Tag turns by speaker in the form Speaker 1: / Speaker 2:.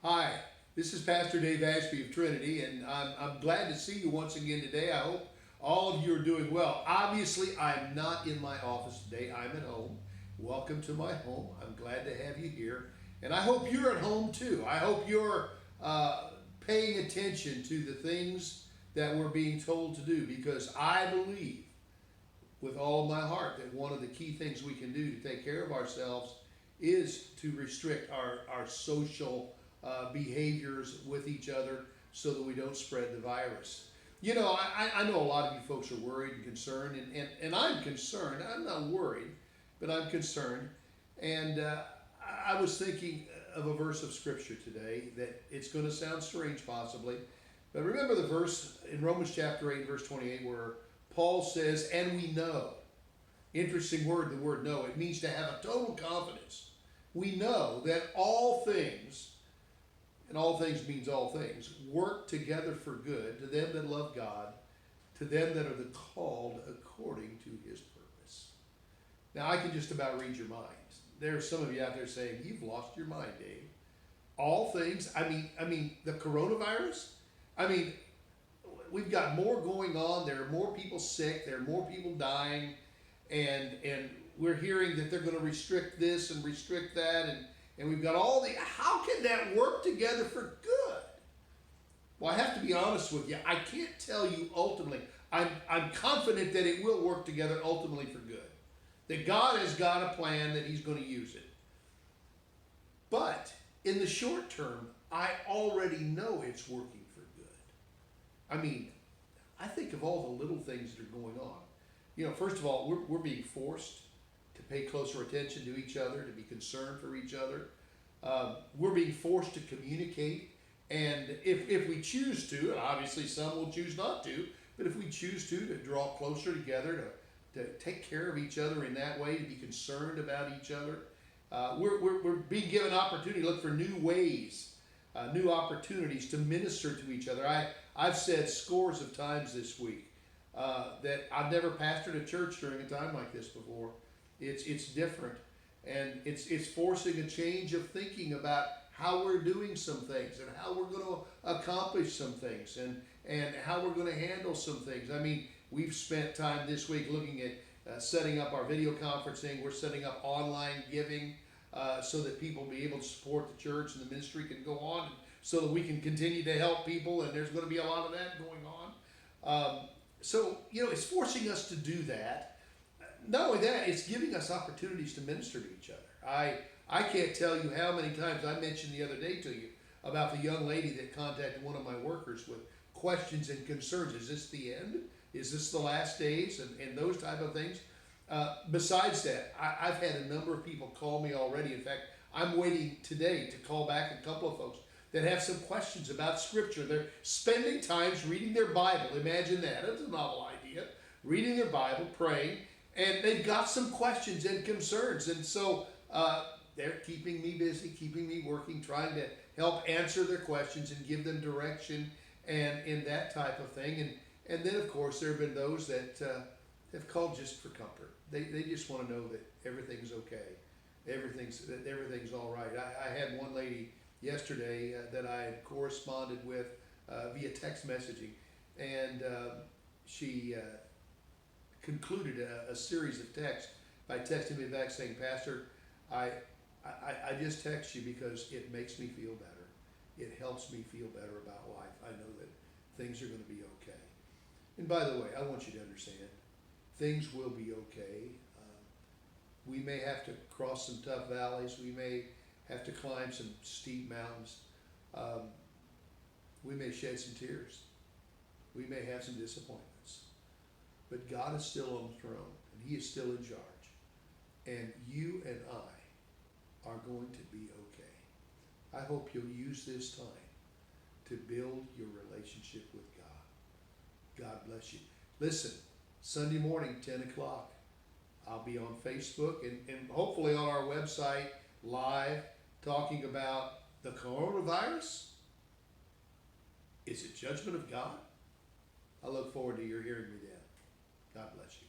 Speaker 1: Hi, this is Pastor Dave Ashby of Trinity, and I'm glad to see you once again today. I hope all of you are doing well. Obviously, I'm not in my office today. I'm at home. Welcome to my home. I'm glad to have you here, and I hope you're at home too. I hope you're paying attention to the things that we're being told to do, because I believe with all of my heart that one of the key things we can do to take care of ourselves is to restrict our social behaviors with each other so that we don't spread the virus. You know, I know a lot of you folks are worried and concerned, and I'm concerned. I'm not worried, but I'm concerned. And I was thinking of a verse of scripture today that it's going to sound strange possibly, but remember the verse in Romans chapter 8, verse 28, where Paul says, and we know. Interesting word, the word know. It means to have a total confidence. We know that all things, and all things means all things, work together for good to them that love God, to them that are the called according to his purpose. Now, I can just about read your minds. There are some of you out there saying, you've lost your mind, Dave. All things, I mean, the coronavirus, we've got more going on. There are more people sick. There are more people dying. And we're hearing that they're going to restrict this and restrict that. And we've got all the, how can that work together for good? Well, I have to be honest with you. I can't tell you ultimately. I'm confident that it will work together ultimately for good. That God has got a plan, that he's going to use it. But in the short term, I already know it's working for good. I think of all the little things that are going on. You know, first of all, we're being forced to pay closer attention to each other, to be concerned for each other. We're being forced to communicate. And if we choose to, and obviously some will choose not to, but if we choose to draw closer together, to take care of each other in that way, to be concerned about each other, we're being given opportunity to look for new ways, new opportunities to minister to each other. I've said scores of times this week that I've never pastored a church during a time like this before. It's different, and it's forcing a change of thinking about how we're doing some things and how we're going to accomplish some things and how we're going to handle some things. We've spent time this week looking at setting up our video conferencing. We're setting up online giving so that people will be able to support the church and the ministry can go on, so that we can continue to help people, and there's going to be a lot of that going on. So, it's forcing us to do that. Not only that, it's giving us opportunities to minister to each other. I can't tell you how many times I mentioned the other day to you about the young lady that contacted one of my workers with questions and concerns. Is this the end? Is this the last days? And those type of things. Besides that, I've had a number of people call me already. In fact, I'm waiting today to call back a couple of folks that have some questions about Scripture. They're spending times reading their Bible. Imagine that. That's a novel idea. Reading their Bible, praying, and they've got some questions and concerns. And so they're keeping me busy, keeping me working, trying to help answer their questions and give them direction and in that type of thing. And then, of course, there have been those that have called just for comfort. They just want to know that everything's okay. Everything's all right. I had one lady yesterday that I had corresponded with via text messaging, and she concluded a series of texts by texting me back saying, Pastor, I just text you because it makes me feel better. It helps me feel better about life. I know that things are going to be okay. And by the way, I want you to understand, things will be okay. We may have to cross some tough valleys. We may have to climb some steep mountains. We may shed some tears. We may have some disappointments. But God is still on the throne, and he is still in charge. And you and I are going to be okay. I hope you'll use this time to build your relationship with God. God bless you. Listen, Sunday morning, 10 o'clock, I'll be on Facebook and hopefully on our website live talking about the coronavirus. Is it judgment of God? I look forward to your hearing me then. God bless you.